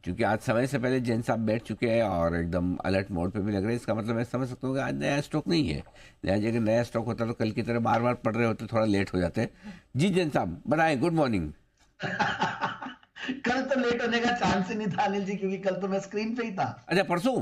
क्योंकि आज समय से पहले जैन साहब बैठ चुके हैं और एकदम अलर्ट मोड पे भी लग रहे हैं। इसका मतलब मैं समझ सकता हूँ कि आज नया स्टॉक नहीं है। नया अगर नया स्टॉक होता तो कल की तरह बार बार पढ़ रहे होते, थोड़ा लेट हो जाते। जी जैन साहब बताएं, गुड मॉर्निंग। कल तो लेट होने का चांस ही नहीं था अनिल जी, क्योंकि कल तो मैं स्क्रीन पे ही था। अच्छा, परसों।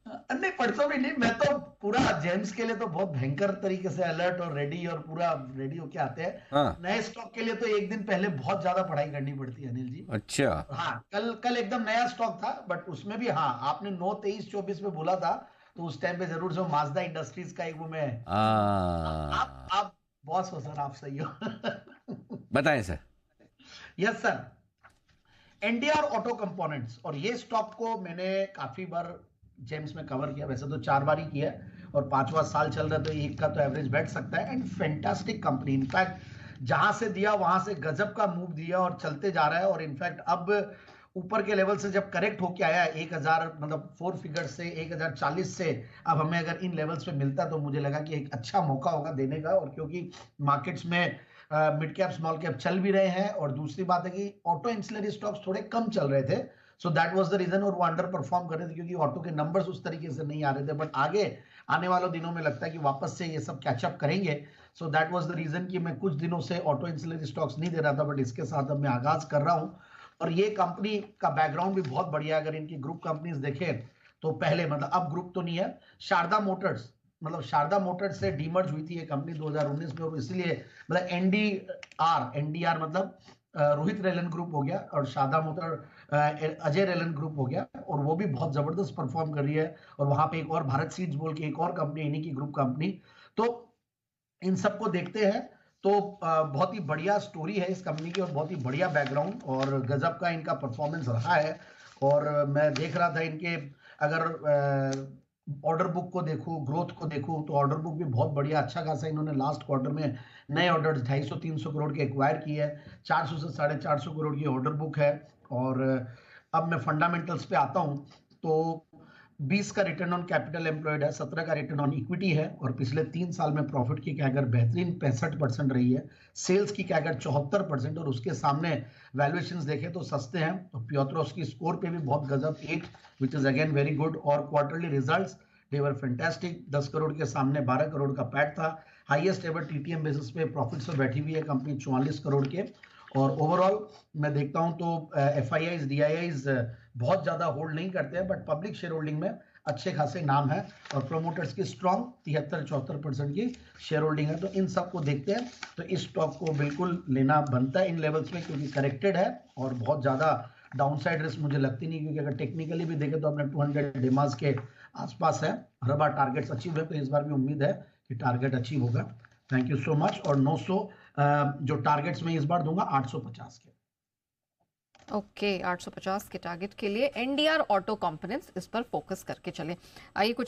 नहीं, परसों भी नहीं। मैं तो पूरा जेम्स के लिए तो बहुत भयंकर तरीके से अलर्ट और रेडी और पूरा रेडी होके आते हैं। हाँ। नए स्टॉक के लिए तो एक दिन पहले बहुत ज्यादा पढ़ाई करनी पड़ती है अनिल जी। अच्छा। और हाँ, कल कल एकदम नया स्टॉक था, बट उसमें भी हाँ, आपने 9 23 24 में बोला था, तो उस टाइम पे जरूर से माजदा इंडस्ट्रीज का एक वो मैं आप बॉस हो सर, आप सही हो। बताएं sir. Yes sir. NDR auto components, और ये स्टॉक को मैंने काफी बार जेम्स में कवर किया, वैसे तो 4 बार ही किया है, और 5वां साल चल रहा है, तो एक का तो एवरेज बैठ सकता है। एंड फैंटास्टिक कंपनी, इनफैक्ट जहां से दिया वहां से गजब का मूव दिया और चलते जा रहा है। और इनफैक्ट अब ऊपर के लेवल से जब करेक्ट होके आया 1000, मतलब 4 फिगर से 1040 से, अब हमें अगर इन लेवल्स पे मिलता तो मुझे लगा कि एक अच्छा मौका होगा देने का। और क्योंकि मार्केट्स में मिड कैप स्मॉल कैप चल भी रहे हैं, और दूसरी बात है कि ऑटो इंसुलरी स्टॉक्स थोड़े कम चल रहे थे, so that was the reason. और वो अंडर परफॉर्म कर रहे थे क्योंकि ऑटो के नंबर्स उस तरीके से नहीं आ रहे थे, बट आगे आने वाले दिनों में लगता है कि वापस से ये सब कैचअप करेंगे। So that was the reason कि मैं कुछ दिनों से ऑटो इंसुलरी स्टॉक्स नहीं दे रहा था, बट इसके साथ अब मैं आगाज कर रहा हूं। और ये कंपनी का बैकग्राउंड भी बहुत बढ़िया है। अगर इनकी ग्रुप कंपनीज देखें तो पहले, मतलब अब ग्रुप तो नहीं है, शारदा मोटर्स, मतलब शारदा मोटर्स से डीमर्ज हुई थी ये कंपनी 2019 में, और इसलिए मतलब एनडीआर मतलब रोहित रेलन ग्रुप हो गया, और शारदा मोटर अजय रेलन ग्रुप हो गया, और वो भी बहुत जबरदस्त परफॉर्म कर रही है। और वहां पे एक और भारत सीड्स बोल के एक और कंपनी, इन्हीं की ग्रुप कंपनी। तो इन सबको देखते हैं तो बहुत ही बढ़िया स्टोरी है इस कंपनी की, और बहुत ही बढ़िया बैकग्राउंड और गजब का इनका परफॉर्मेंस रहा है। और मैं देख रहा था इनके, अगर ऑर्डर बुक को देखूं, ग्रोथ को देखूं, तो ऑर्डर बुक भी बहुत बढ़िया अच्छा खासा इन्होंने लास्ट क्वार्टर में नए ऑर्डर 250 300 करोड़ के एक्वायर किए हैं। 400 से 450 करोड़ की ऑर्डर बुक है। और अब मैं फंडामेंटल्स पे आता हूं, तो 20 का रिटर्न ऑन कैपिटल एम्प्लॉयड है, 17 का रिटर्न ऑन इक्विटी है, और पिछले 3 साल में प्रॉफिट की कैगर बेहतरीन 65% रही है। सेल्स की कैगर 74%, और उसके सामने वैल्यूएशंस देखें तो सस्ते हैं। तो प्योत्रोस की स्कोर पे भी बहुत गजब 8, which is again very good. और क्वार्टरली रिजल्ट्स दे वर फैंटास्टिक, 10 करोड़ के सामने 12 करोड़ का पैट था। हाईएस्ट एवर टीटीएम बेसिस पे प्रॉफिट्स पे बैठी हुई है कंपनी 44 करोड़ के। और ओवरऑल मैं देखता हूं तो F I eyes D I eyes बहुत ज्यादा होल्ड नहीं करते हैं, बट पब्लिक शेयर होल्डिंग में अच्छे खासे नाम है, और प्रोमोटर्स की स्ट्रॉन्ग 73-74% की शेयर होल्डिंग है। तो इन सबको देखते हैं तो इस स्टॉक को बिल्कुल लेना बनता है इन लेवल्स में, क्योंकि करेक्टेड है और बहुत ज्यादा डाउनसाइड रिस्क मुझे लगती नहीं, क्योंकि अगर टेक्निकली भी देखें तो अपने 200 डिमास के आसपास है। हर बार टारगेट्स अचीव है, तो इस बार भी उम्मीद है कि टारगेट अचीव होगा। Thank you so much. और 900 जो टारगेट्स मैं इस बार दूंगा 850 के। ओके, 850 के टारगेट के लिए एनडीआर ऑटो कंपोनेंट्स, इस पर फोकस करके चले। आइए कुछ